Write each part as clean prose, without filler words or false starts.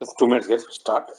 Just 2 minutes, guys. Start.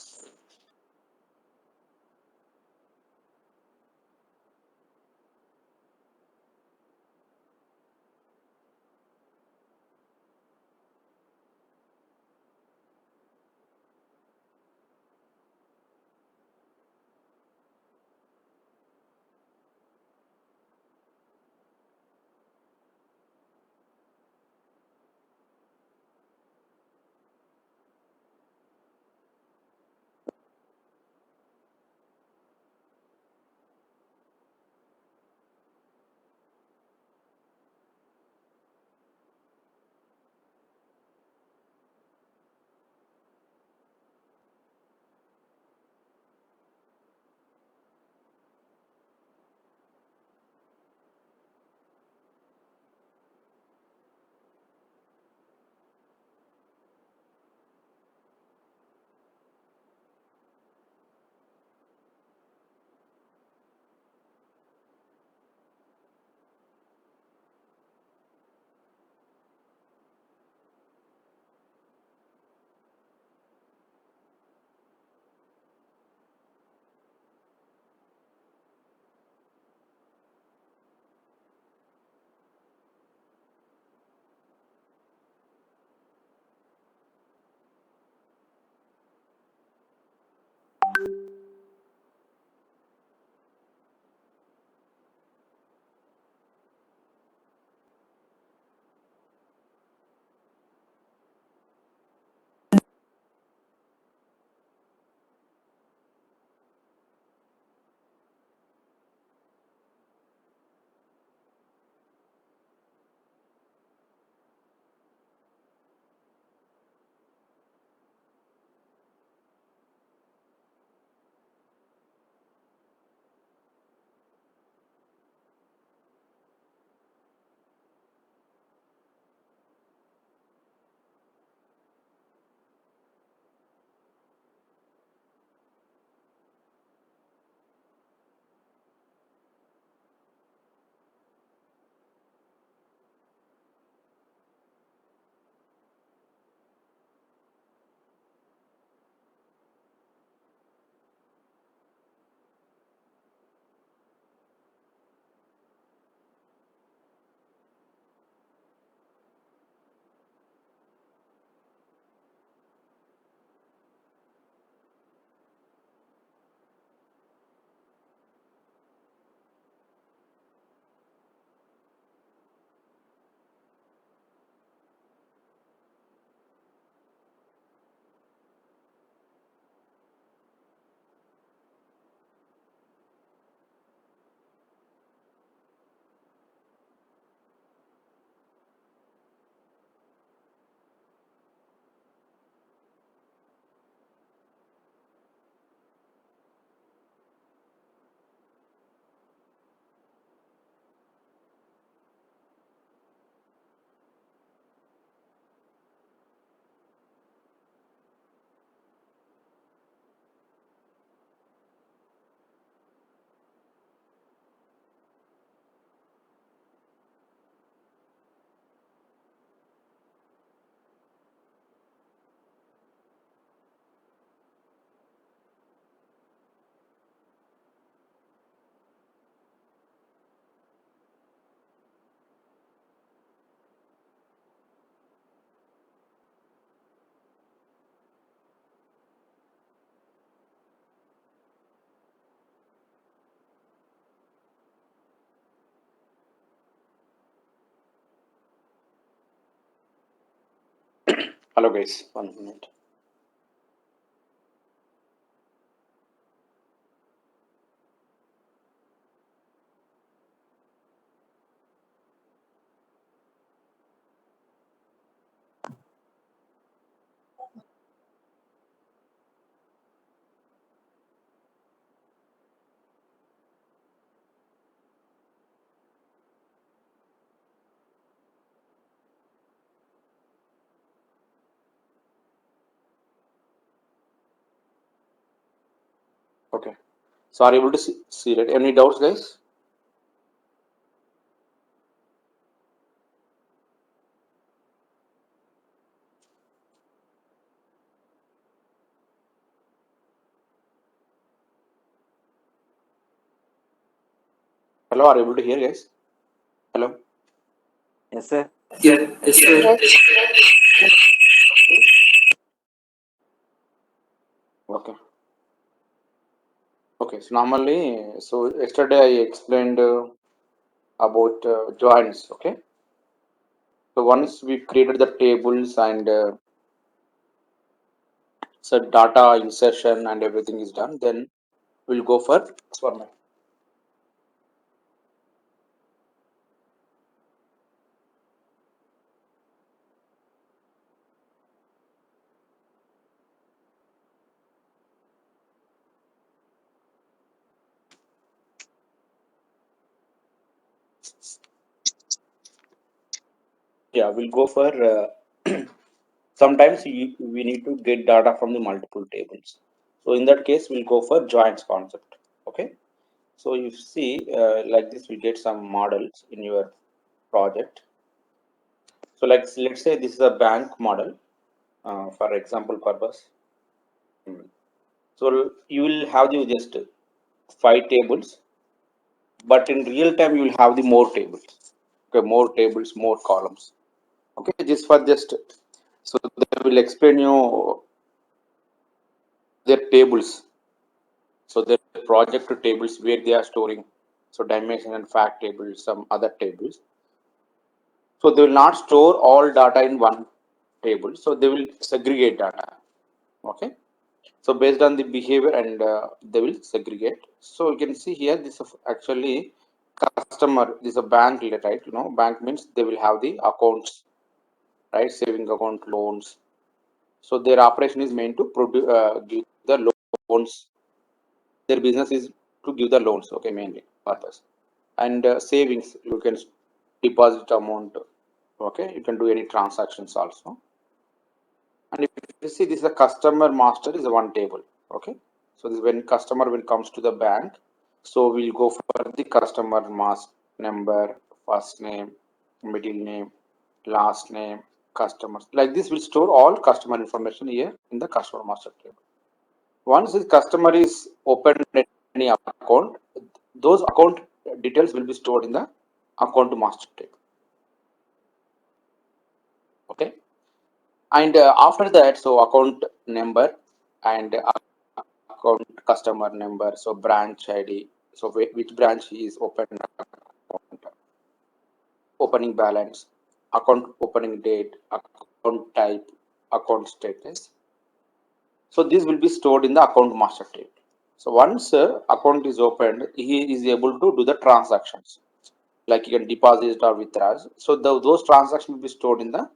Hello, guys. 1 minute. Okay. So, are you able to see that? Any doubts, guys? Hello, are you able to hear, guys? Hello. Yes, sir. Yes, sir. Okay. Okay. So normally, so yesterday I explained about joins. Okay. So once we created the tables and so data insertion and everything is done, then we'll go for experiment. Yeah, we'll go for sometimes we need to get data from the multiple tables. So in that case, we'll go for joins concept. Okay. So you see like this, we get some models in your project. So like let's say this is a bank model for example purpose. So you will have the just 5 tables, but in real time you will have the more tables. Okay, more tables, more columns. Okay, just for just so they will explain you their tables. So their project tables where they are storing. So dimension and fact tables, some other tables. So they will not store all data in one table. So they will segregate data. Okay. So based on the behavior and they will segregate. So you can see here this is actually customer. This is a bank, right? You know, bank means they will have the accounts, right? Saving account, loans. So their operation is meant to produce, give the loans. Their business is to give the loans. Okay, mainly purpose. And savings, you can deposit amount. Okay, you can do any transactions also. And if you see this is a customer master is a one table. Okay, so this when customer will comes to the bank, so we'll go for the customer master number, first name, middle name, last name, customers. Like this will store all customer information here in the customer master table. Once the customer is opened any account, those account details will be stored in the account master table. Okay, and after that, so account number and account customer number, so branch ID, so which branch is open, account, opening balance, account opening date, account type, account status. So this will be stored in the account master table. So once account is opened, he is able to do the transactions like you can deposit or withdraw. So those transactions will be stored in the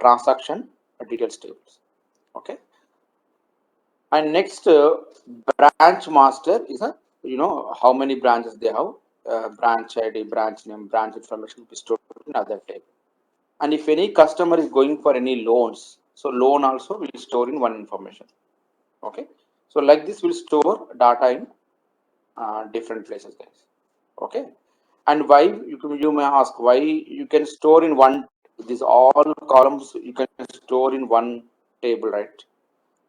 transaction details tables. Okay. And next, branch master is a how many branches they have, branch ID, branch name, branch information will be stored in other table. And if any customer is going for any loans, so loan also will store in one information. Okay, so like this will store data in different places, guys. Okay, and why you may ask why you can store in one, these all columns you can store in one table, right?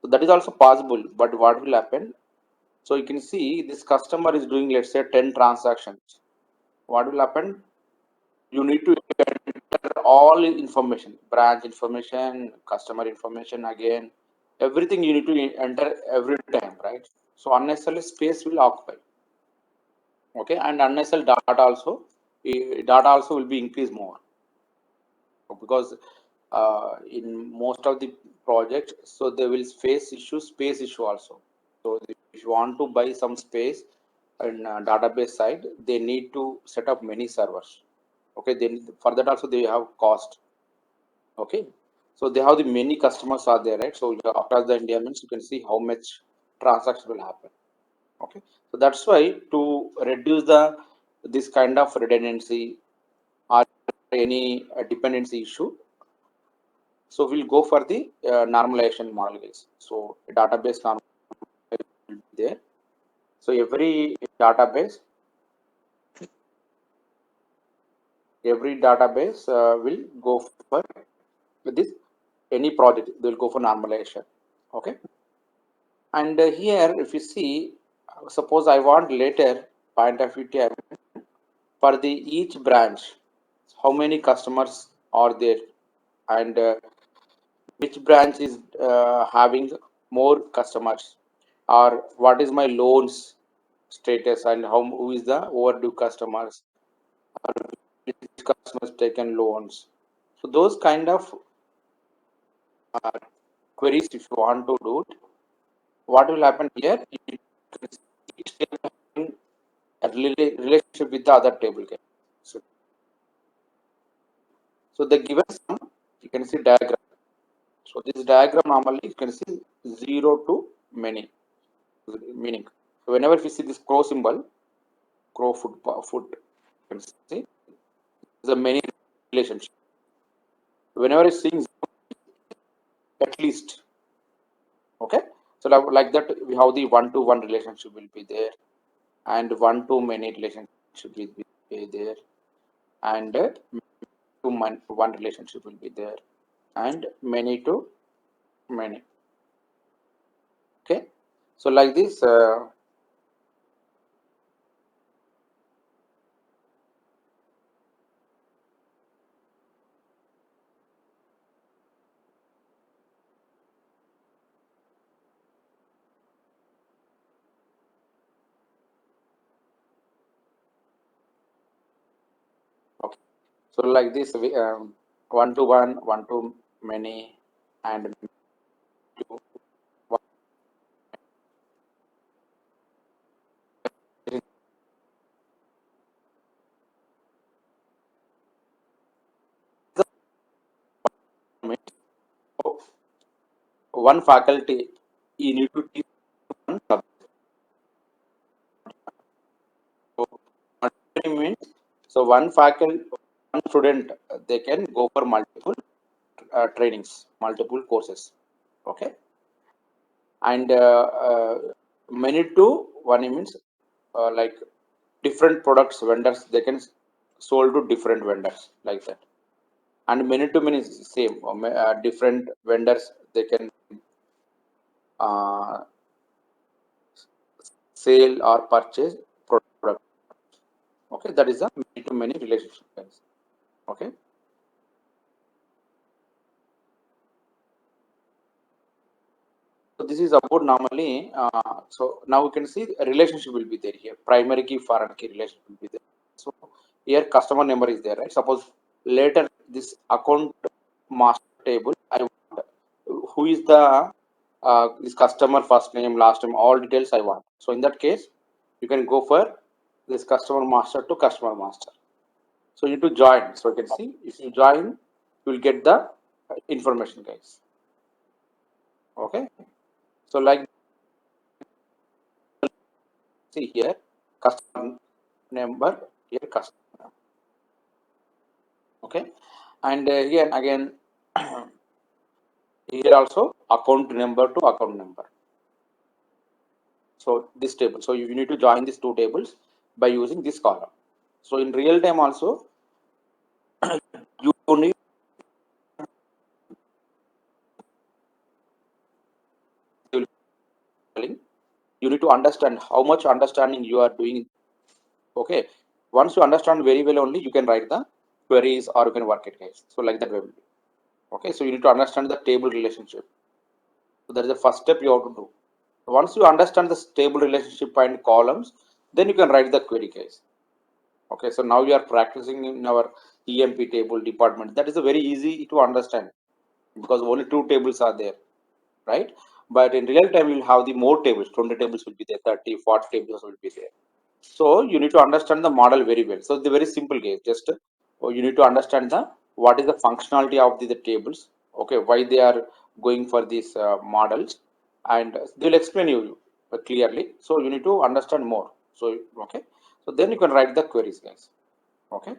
So that is also possible, but what will happen? So you can see this customer is doing, let's say, 10 transactions. What will happen? You need to enter all information, branch information, customer information again, everything you need to enter every time, right? So unnecessary space will occupy. Okay, and unnecessary data also will be increased more because in most of the projects, so they will face space issue also. So if you want to buy some space in database side, they need to set up many servers. Okay, then for that also they have cost. Okay, so they have the many customers are there, right? So across the India means you can see how much transaction will happen. Okay, so that's why to reduce the this kind of redundancy or any dependency issue, so we'll go for the normalization model, guys. So database normalization will be there. So every database will go for this any project. They'll go for normalization. Okay, and here if you see, suppose I want later point of view table, for the each branch, how many customers are there, and which branch is having more customers, or what is my loans status, and who is the overdue customers, or which customers taken loans. So those kind of uh, queries, if you want to do it, what will happen here? You can see each table having a relationship with the other table. So, so they given some, you can see diagram. So this diagram normally you can see 0 to many, meaning. So whenever we see this crow symbol, crow foot, you can see the many relationship. Whenever it's seeing at least, okay. So like that, we have the one-to-one relationship will be there, and one-to-many relationship will be there, and one relationship will be there, and many to many. Okay. So like this. Okay. So like this, we, one to one, one to many, and to one. One faculty, you need to teach one subject. So multiple means, so one faculty, one student, they can go for multiple trainings, multiple courses. Okay, and many to one means like different products vendors, they can sold to different vendors like that. And many to many is same, different vendors they can uh, sale or purchase product. Okay, that is a many to many relationship, guys. Okay, so this is about normally. So now we can see a relationship will be there here. Primary key, foreign key relationship will be there. So here customer number is there, right? Suppose later this account master table, I want who is the this customer first name, last name, all details I want. So in that case, you can go for this customer master to customer master. So you need to join. So you can see if you join, you will get the information, guys. Okay. So like see here, customer number, here customer. Okay. And here again, here also account number to account number. So this table. So you need to join these two tables by using this column. So in real time also, you need you need to understand how much understanding you are doing. Okay. Once you understand very well only, you can write the queries or you can work it, guys. So like that way. Okay. So you need to understand the table relationship. So that is the first step you have to do. Once you understand the table relationship and columns, then you can write the query, guys. Okay. So now you are practicing in our EMP table department. That is a very easy to understand because only two tables are there, right? But in real time, you'll have the more tables, 20 tables will be there, 30, 40 tables will be there. So you need to understand the model very well. So the very simple case, just you need to understand the what is the functionality of the tables. Okay, why they are going for these models, and they will explain you clearly. So you need to understand more. So okay, so then you can write the queries, guys. Okay.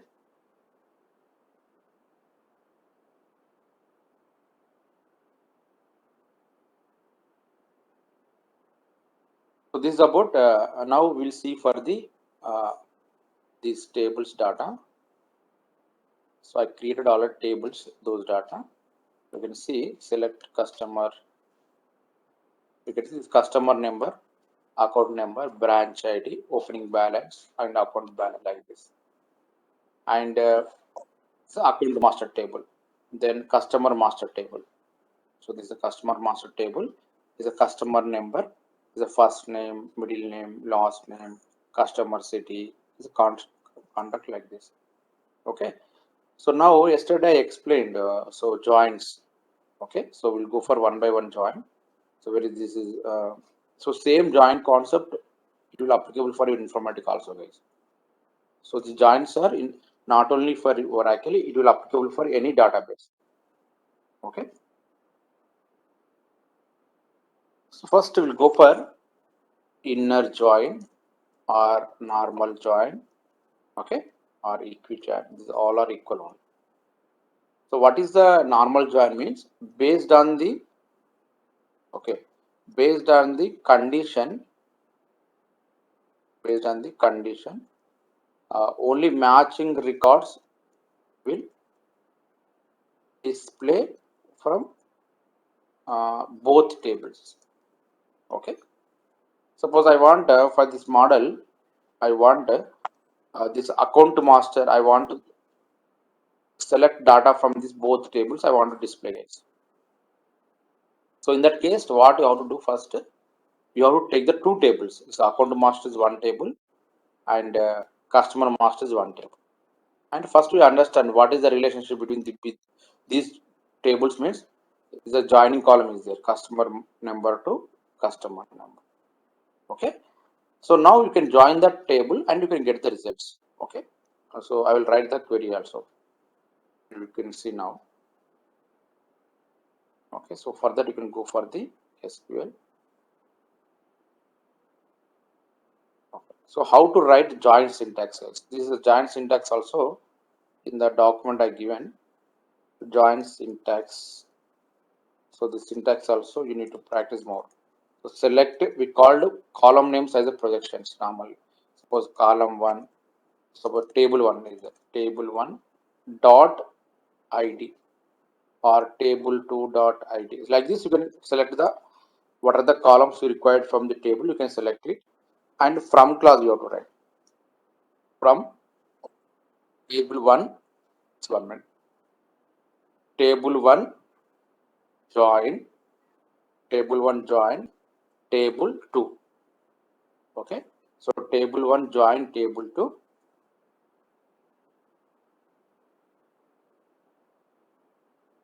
So this is about now we'll see for the these tables data. So I created all the tables, those data. You can see select customer. You can see customer number, account number, branch ID, opening balance, and account balance like this. and it's the account master table, then customer master table. So this is a customer master table. Is a customer number, is a first name, middle name, last name, customer city, is a contact like this. Okay. So now yesterday I explained so joins. Okay. So we'll go for one by one join. So where is this is so same join concept. It will applicable for your informatic also, guys. So the joins are in not only for Oracle, it will applicable for any database. Okay. So first we'll go for inner join or normal join, okay, or equijoin. These all are equal only. So what is the normal join means? Based on the based on the condition, only matching records will display from both tables. Okay. Suppose I want for this model, I want this account master. I want to select data from these both tables. I want to display it. So in that case, what you have to do first? You have to take the two tables. So account master is one table, and customer master is one table. And first we understand what is the relationship between these tables means. The joining column is there, customer number to customer number. Okay. So now you can join that table and you can get the results. Okay. So I will write the query also. You can see now. Okay. So for that you can go for the SQL. Okay. So how to write join syntax? This is a join syntax also in the document I given. Join syntax. So the syntax also you need to practice more. So select, we called column names as a projections normally. Suppose column 1, suppose table 1 is table 1 dot id or table 2 dot id. Like this you can select the what are the columns you required from the table, you can select it, and from clause you have to write from table 1, it's 1 minute, table 1 join table 1 join table 2. Okay. So table 1 join table 2.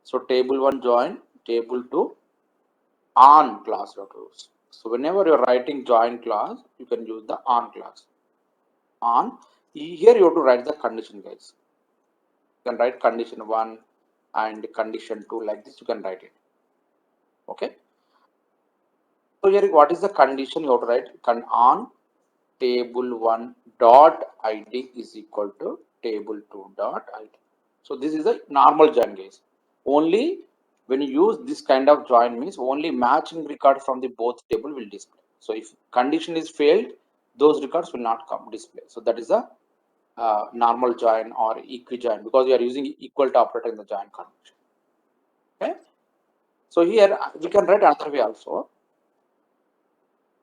So table 1 join table 2 on clause you have to use. So whenever you're writing join clause, you can use the on clause. On here you have to write the condition, guys. You can write condition 1 and condition 2 like this. You can write it. Okay. So here what is the condition you have to write? On table 1 dot id is equal to table 2 dot id. So this is a normal join, guys. Only when you use this kind of join means only matching record from the both table will display. So if condition is failed, those records will not come display. So that is a normal join or equijoin because you are using equal to operator in the join condition. Okay. So here we can write another way also.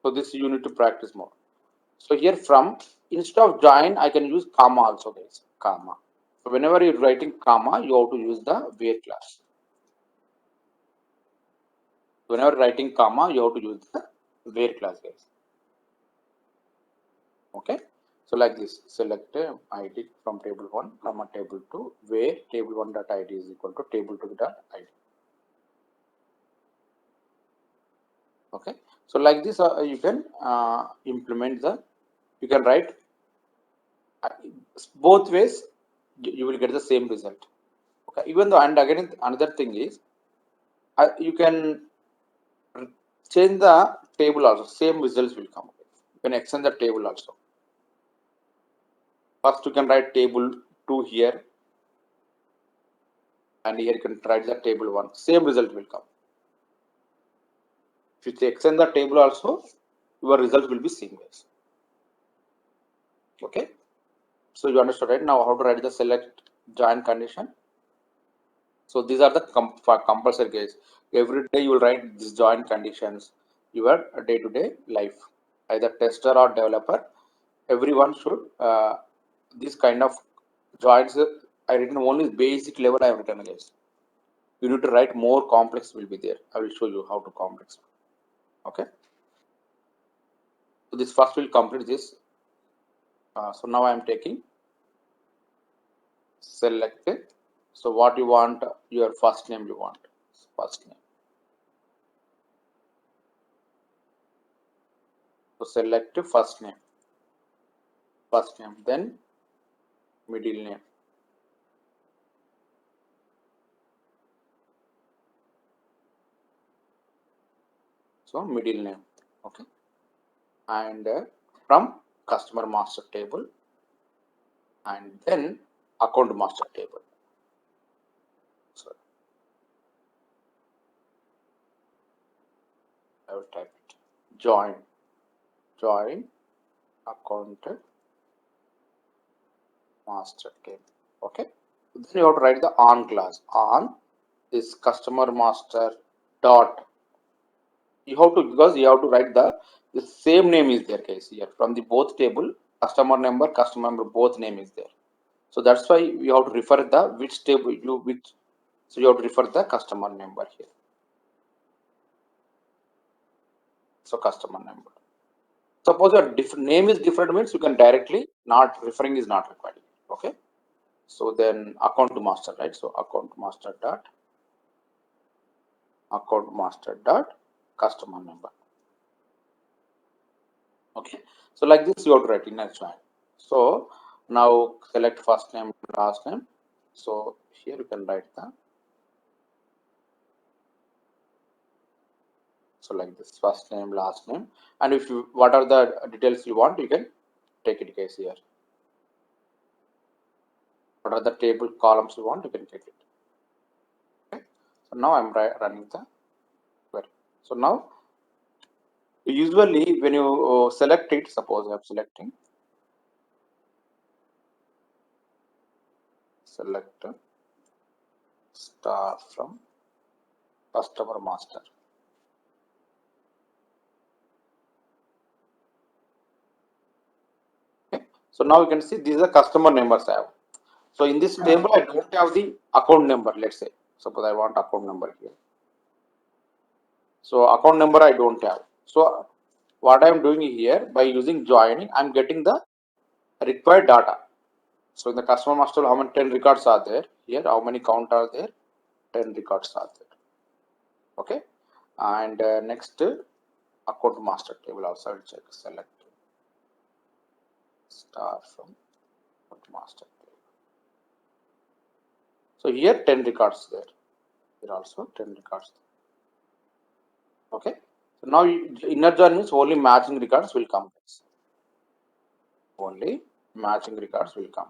So this you need to practice more. So here from instead of join, I can use comma also, guys. Comma. So whenever you're writing comma, you have to use the where class. Whenever writing comma, you have to use the where class, guys. Okay. So like this, select id from table 1, comma table 2, where table 1 dot id is equal to table 2 dot id. Okay. So like this, you can implement you can write both ways. You will get the same result. Okay. Even though, and again another thing is, you can change the table also. Same results will come. You can extend the table also. First, you can write table 2 here, and here you can write the table 1. Same result will come. If you extend the table also, your result will be same. Okay. So you understood, right? Now how to write the select join condition. So these are the compulsory case. Every day you will write these join conditions. Your day-to-day life, either tester or developer, everyone should this kind of joins, I written only basic level I have written, guys. You need to write more complex will be there. I will show you how to complex. Okay. So this first will complete this. So now I am taking select. So what you want, your first name you want. First name. So select first name. First name. Then middle name. So middle name. Okay. And from customer master table, and then account master table. So I will type it. Join account master table. Okay. Then you have to write the on class. On is customer master dot. You have to, because you have to write the same name is there, guys. Here from the both table, customer number both name is there. So that's why you have to refer the which table you which. So you have to refer the customer number here. So customer number. Suppose your name is different, means you can directly not referring is not required. Okay. So then account master, right? So account master dot customer number. Okay. So like this you have to write in a join. So now select first name, last name. So here you can write the. So like this, first name, last name, and if you what are the details you want, you can take it, guys, here. What are the table columns you want, you can take it. Okay. So now I'm running the query. So now usually when you select it, suppose I'm selecting select star from customer master. Okay. So now you can see these are customer numbers I have. So in this table I don't have the account number. Let's say suppose I want account number here. So account number I don't have. So what I am doing here, by using joining, I am getting the required data. So in the customer master, how many 10 records are there? Here, how many count are there? 10 records are there. Okay. And next, account master table also I'll check. Select star from account master table. So here 10 records there. Here also 10 records. Okay. So now inner join means only matching records will come. Only matching records will come.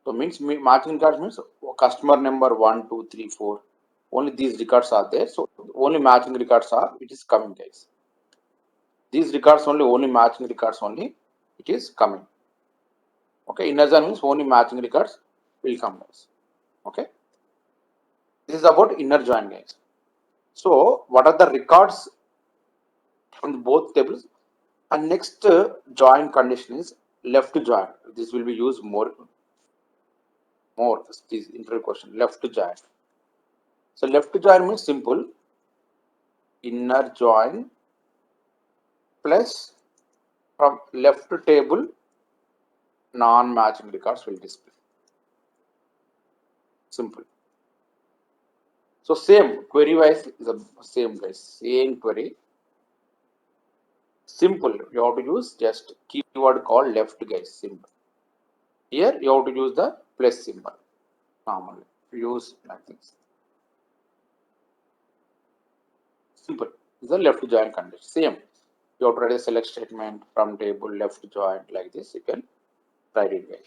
So means matching records means customer number 1, 2, 3, 4. Only these records are there. So only matching records are it is coming, guys. These records only matching records only it is coming. Okay, inner join means only matching records will come, guys. Okay. This is about inner join, guys. So what are the records from both tables? And next join condition is left to join. This will be used more. This interview question, left to join. So left to join means simple. Inner join plus from left table non-matching records will display. Simple. So same query wise is the same, guys. Same query. Simple. You have to use just keyword called left, guys. Simple. Here you have to use the plus symbol. Normally use like this. Simple. This is the left join condition. Same. You have to write a select statement from table left join like this. You can write it, guys.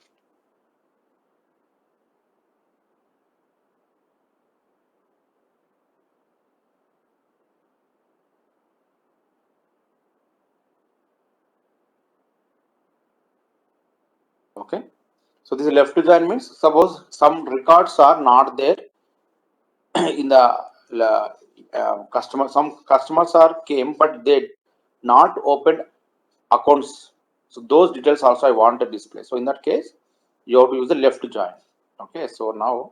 Okay. So this left to join means suppose some records are not there in the customer. Some customers are came but they not opened accounts. So those details also I want to display. So in that case, you have to use the left join. Okay, so now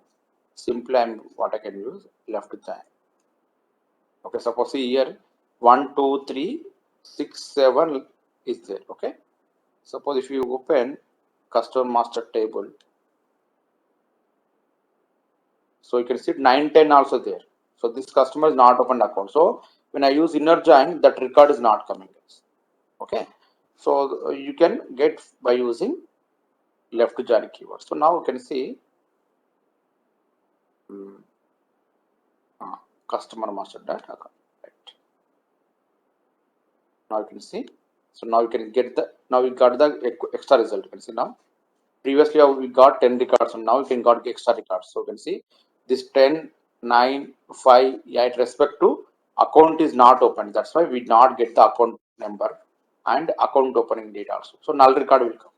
simply what I can use left join. Okay, suppose see here 1, 2, 3, 6, 7 is there. Okay, suppose if you open customer master table, so you can see 9, 10 also there. So this customer is not opened account. So when I use inner join, that record is not coming. Okay, so you can get by using left join keyword. So now you can see customer master data. Right. Now you can see. So now you can get the, now we got the extra result. You can see now. Previously we got 10 records, and now you can got extra records. So you can see this 10, 9, 5, 8 respect to account is not open. That's why we not get the account number and account opening date also. So null record will come.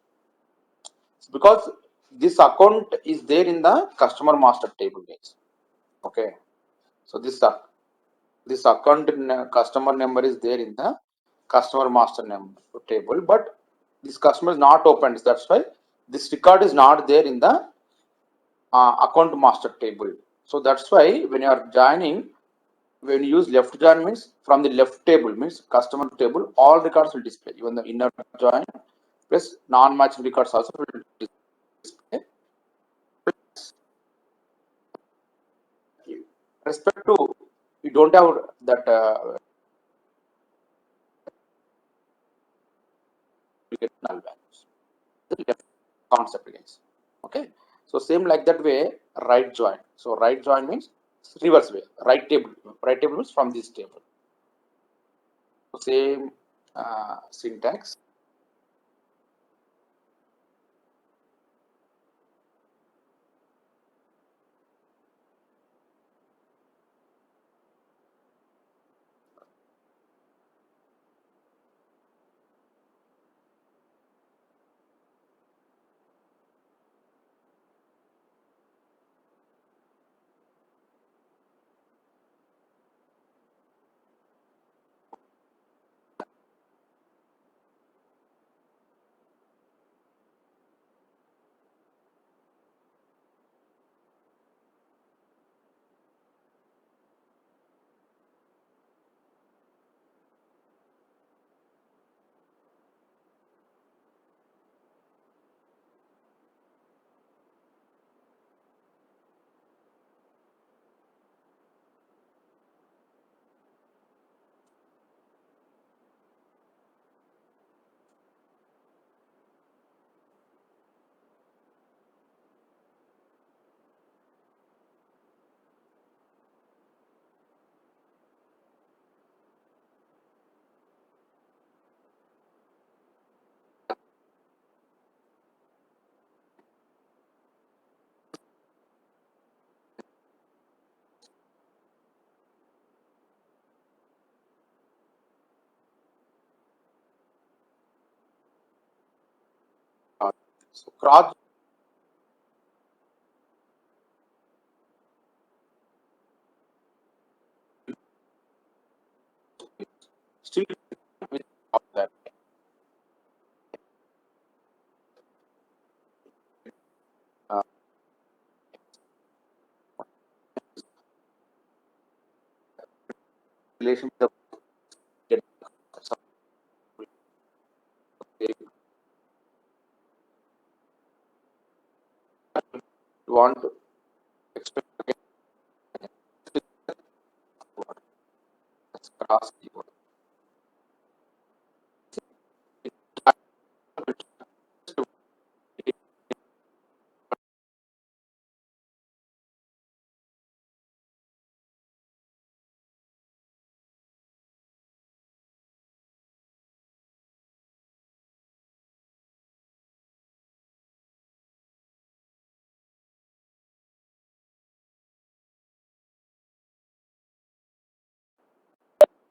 Because this account is there in the customer master table, guys. Okay, so this account customer number is there in the customer master number table, but this customer is not opened. That's why this record is not there in the account master table. So that's why when you are joining, when you use left join means from the left table means customer table, all records will display. Even the inner join plus non-matching records also will display. Respect to, you don't have that null values. The left concept, guys. Okay, so same like that way right join. So right join means reverse way. Right table means from this table. So same syntax. So cross still with that uh, relation with the you want to expect cross keyword.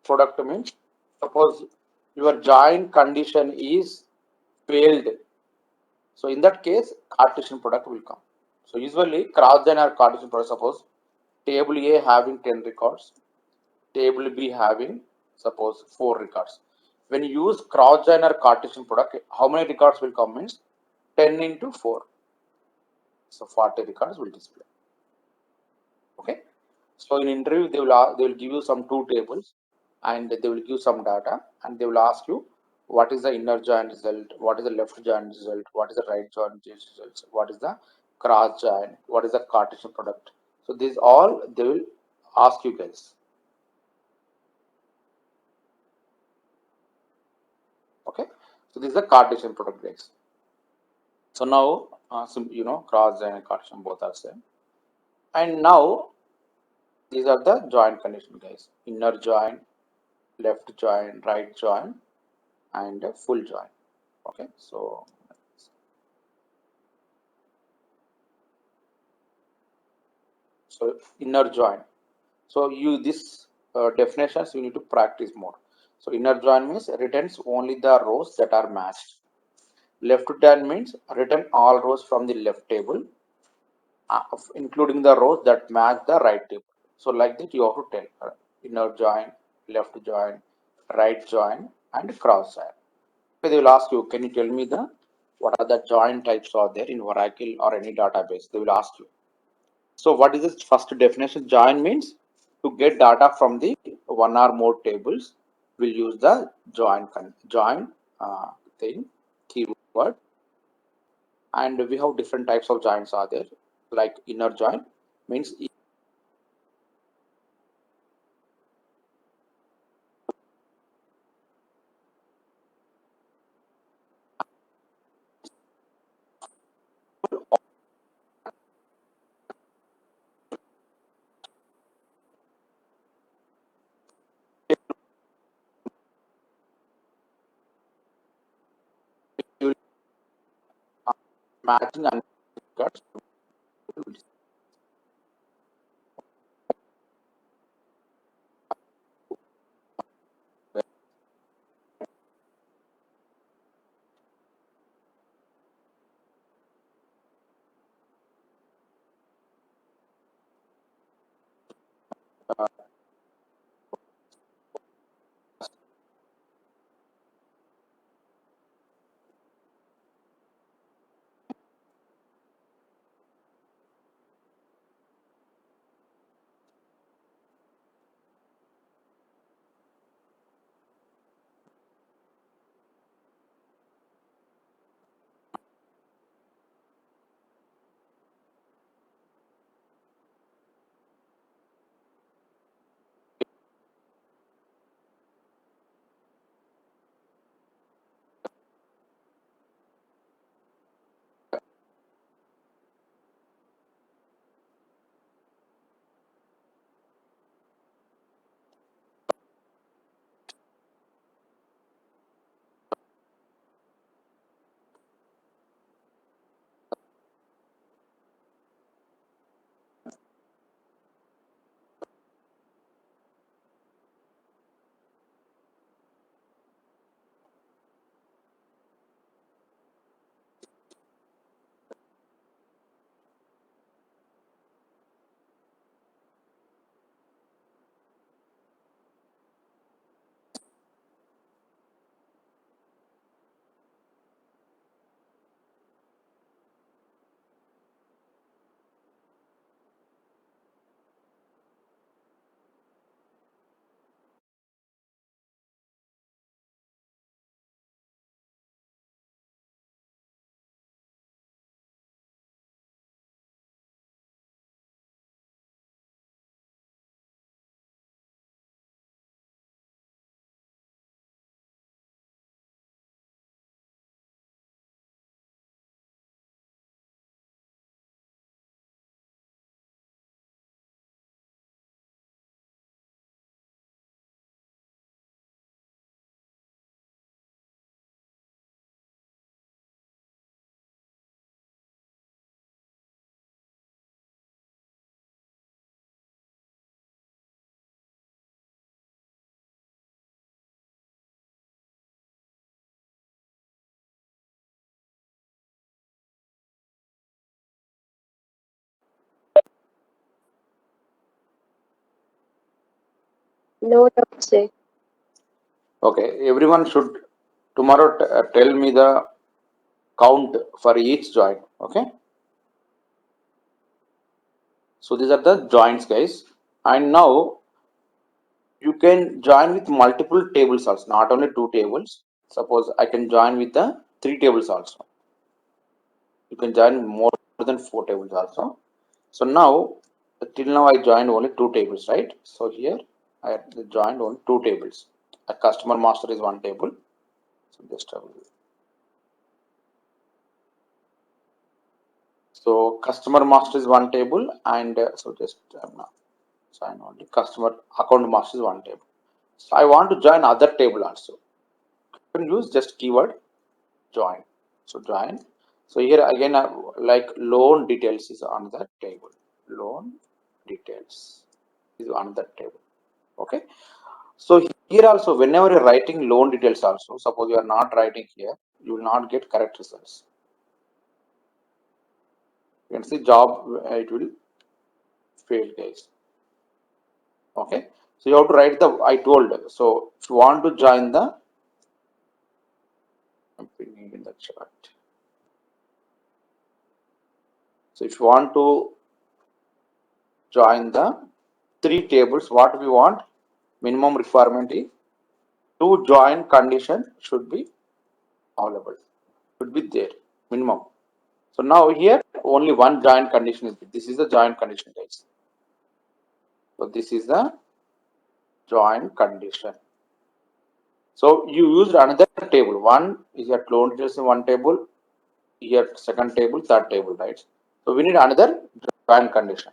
Product means suppose your join condition is failed. So in that case, Cartesian product will come. So usually cross join or Cartesian product, suppose table A having 10 records, table B having suppose 4 records. When you use cross join or Cartesian product, how many records will come means 10 into 4. So 40 records will display. Okay. So in interview, they will give you some two tables, and they will give some data, and they will ask you what is the inner join result, what is the left join result, what is the right join result, what is the cross join, what is the Cartesian product. So these all they will ask you guys. Okay. So this is the Cartesian product, guys. So now, cross join and Cartesian both are same. And now these are the join condition, guys. Inner join, left join, right join, and a full join. Okay, so inner join. So you this definitions you need to practice more. So inner join means returns only the rows that are matched. Left join means return all rows from the left table, including the rows that match the right table. So like that you have to tell inner join, left join, right join, and cross join. They will ask you, can you tell me the what are the join types are there in Oracle or any database? They will ask you. So what is this first definition? Join means to get data from the one or more tables. We'll use the join thing keyword, and we have different types of joins are there. Like inner join means matching and cuts. No, Namaste. Okay, everyone should tomorrow tell me the count for each join. Okay. So these are the joins, guys. And now you can join with multiple tables also, not only 2 tables. Suppose I can join with the 3 tables also. You can join more than 4 tables also. So now, till now I joined only 2 tables, right? So here I joined only 2 tables. A customer master is 1 table. So just so customer master is 1 table, and so just now join only customer account master is 1 table. So I want to join other table also. You can use just keyword join. So join. So here again, like loan details is on the table. Loan details is on the table. Okay. So here also, whenever you're writing loan details also, suppose you are not writing here, you will not get correct results. You can see job, it will fail, guys. Okay. So you have to write the, I told. So if you want to join the, I'm putting in the chat. So if you want to join the 3 tables, what we want, minimum requirement is 2 join condition should be available, should be there, minimum. So now here only 1 join condition is, this is the join condition, guys. So this is the join condition. So you used another table. One is your loan details in 1 table, here 2nd table, 3rd table, right? So we need another join condition.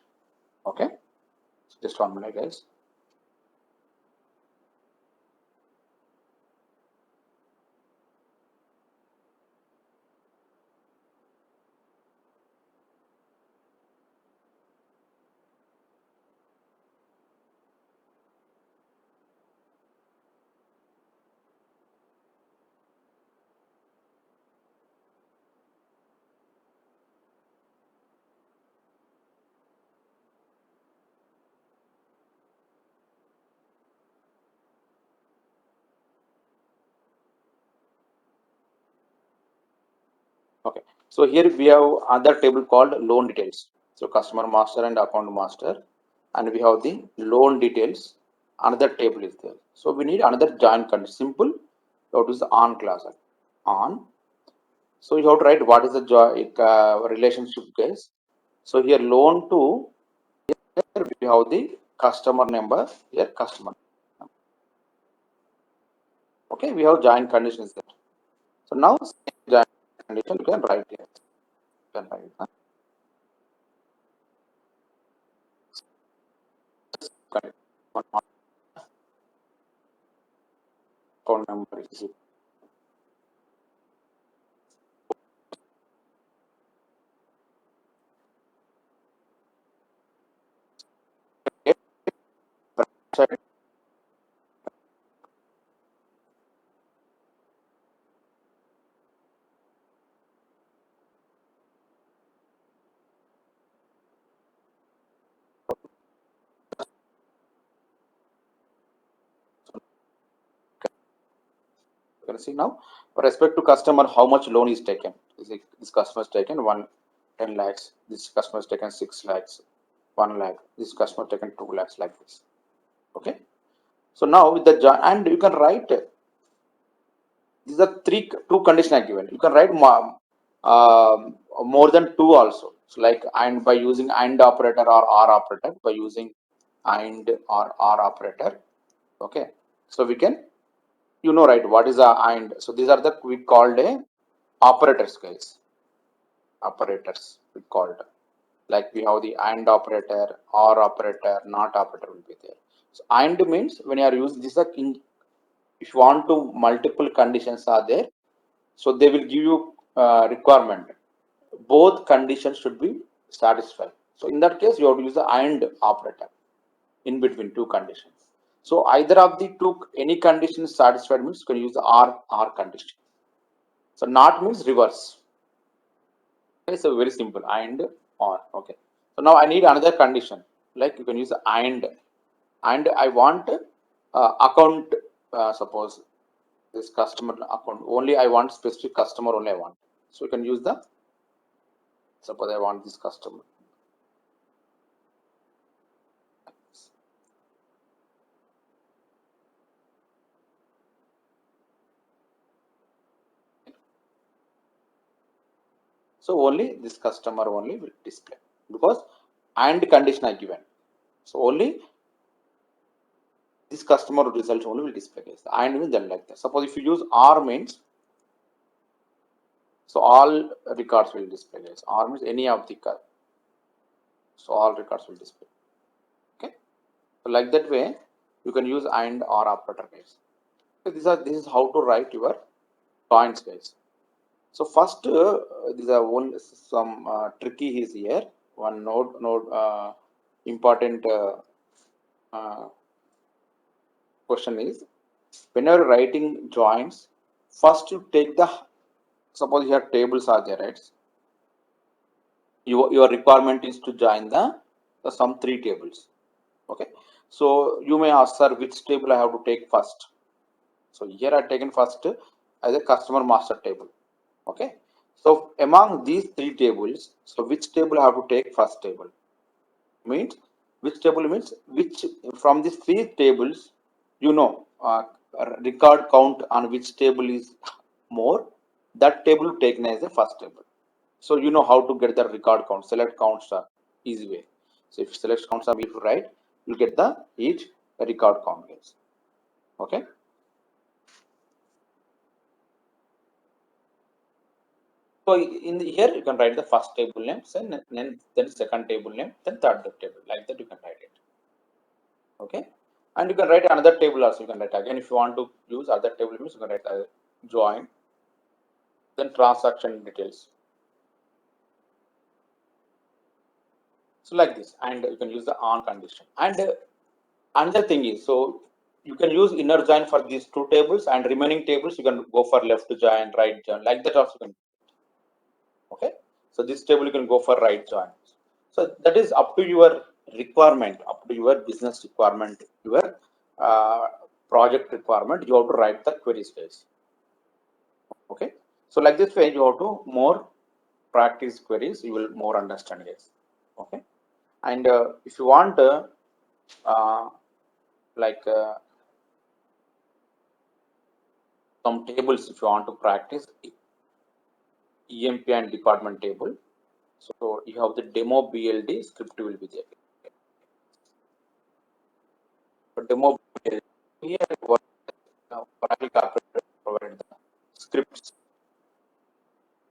Okay. So just 1 minute, guys. Okay. So here we have other table called loan details. So customer master and account master, and we have the loan details. Another table is there. So we need another join condition. Simple. You have to use the on class. On. So you have to write what is the relationship, guys. So here loan to, here we have the customer number. Here customer. Okay, we have join conditions there. So now join condition you can write here. You can write. Account number is it. You can see now, with respect to customer, how much loan is taken. This customer is taken 10 lakhs. This customer is taken 6 lakhs, 1 lakh. This customer taken 2 lakhs, like this. Okay. So now with the and you can write, these are two conditions are given. You can write more than 2 also. So like, and by using and operator or or operator, by using and or operator. Okay. So we can, right, what is a and. So these are the, we called a operators, guys. Operators we called, like we have the and operator, or operator, not operator will be there. So and means when you are using this, if you want to, multiple conditions are there, so they will give you requirement, both conditions should be satisfied. So in that case you have to use the and operator in between 2 conditions. So either of the 2, any condition is satisfied means you can use the or condition. So not means reverse. Okay, so very simple, and or. Okay. So now I need another condition, like you can use the and I want account, suppose this customer account only, I want specific customer only I want. So you can use the, suppose I want this customer. So only this customer only will display, because and condition are given. So only this customer result only will display, guys. And means then like that. Suppose if you use R means, so all records will display, guys. R means any of the so all records will display. Okay. So like that way you can use and or operator, guys. So this is how to write your joins, guys. So first these are some tricky is here. One node important question is, when you're writing joins, first you take the, suppose here tables are there, right? Your requirement is to join the some three tables. Okay, so you may ask, sir, which table I have to take first. So here I taken first as a customer master table. Okay, so among these three tables, so which table I have to take first table? Means which table means which from these three tables, you know, record count on which table is more, that table taken as a first table. So you know how to get the record count. Select counts are easy way. So if select counts are easy to write, you'll get the each record count, guys. Okay. So in here you can write the first table name, then second table name, then third table. Like that you can write it. Okay. And you can write another table also. You can write again if you want to use other table names. You can write join, then transaction details. So like this, and you can use the on condition. And another thing is, so you can use inner join for these two tables, and remaining tables you can go for left join, right join, like that also can. Okay, so this table you can go for right join. So that is up to your requirement, up to your business requirement, your project requirement. You have to write the query space. Okay, so like this way you have to more practice queries, you will more understand this. Okay, and if you want like some tables, if you want to practice EMP and department table, so you have the demo BLD script will be there. So demo BLD here, Oracle Corporation provided the scripts.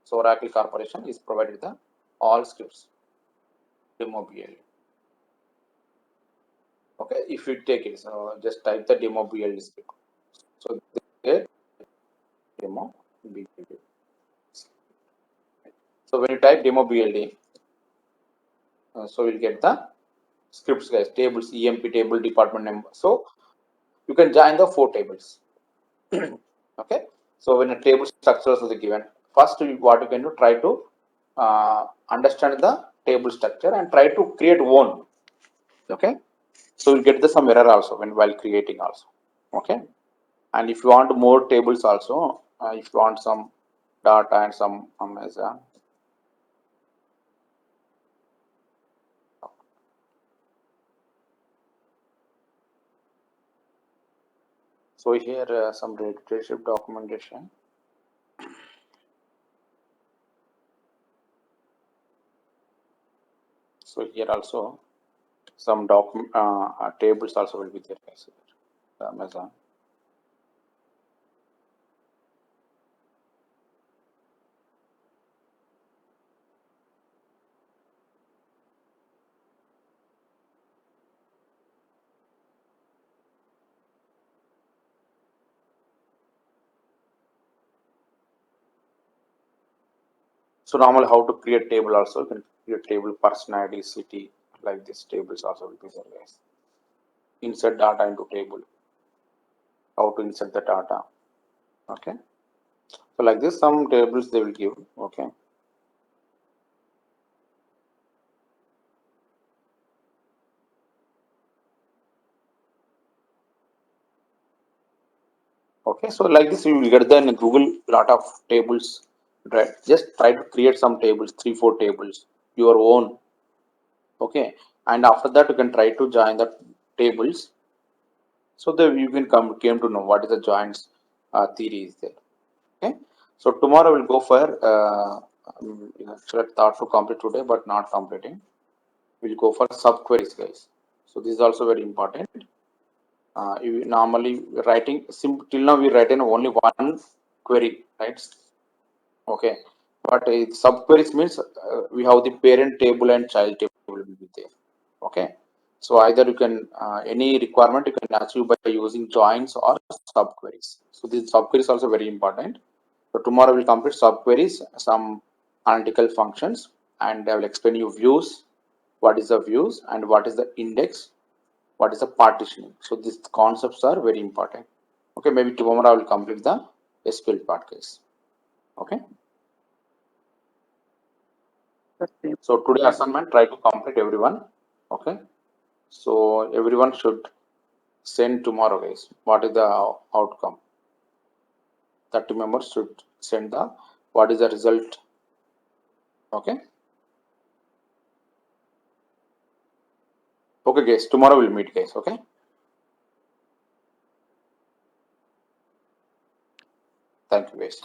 So Oracle Corporation is provided the all scripts demo BLD. Okay, if you take it, so just type the demo BLD script. So there demo BLD. So when you type demo BLD, so you'll get the scripts, guys, tables, EMP table, department name. So you can join the four tables. Okay, so when a table structures is given, first what you can do, try to understand the table structure and try to create one. Okay, so you get the some error also when while creating also. Okay, and if you want more tables also, if you want some data and some Amazon. So here some relationship documentation. So here also some tables also will be there, guys. Amazon. So normally how to create table also, you can create table person ID, city, like this tables also will be there, guys. Insert data into table. How to insert the data. Okay. So like this, some tables they will give. Okay. Okay. So like this, you will get the in Google lot of tables. Right. Just try to create some tables, 3-4 tables, your own. Okay. And after that, you can try to join the tables. So that you can came to know what is the joins theory is there. Okay, so tomorrow we'll go for Actually I thought to complete today, but not completing. We'll go for subqueries, guys. So this is also very important. You normally writing till now we write in only one query, right? Okay, but subqueries means we have the parent table and child table will be there. Okay, so either you can any requirement you can achieve by using joins or subqueries. So this subqueries also very important. So tomorrow we'll complete subqueries, some analytical functions, and I will explain you views, what is the views and what is the index, what is the partitioning. So these concepts are very important. Okay, maybe tomorrow I will complete the SQL part case. Okay. So today assignment, try to complete everyone. Okay. So everyone should send tomorrow, guys. What is the outcome? 30 members should send the what is the result. Okay. Okay, guys. Tomorrow we'll meet, guys. Okay. Thank you, guys.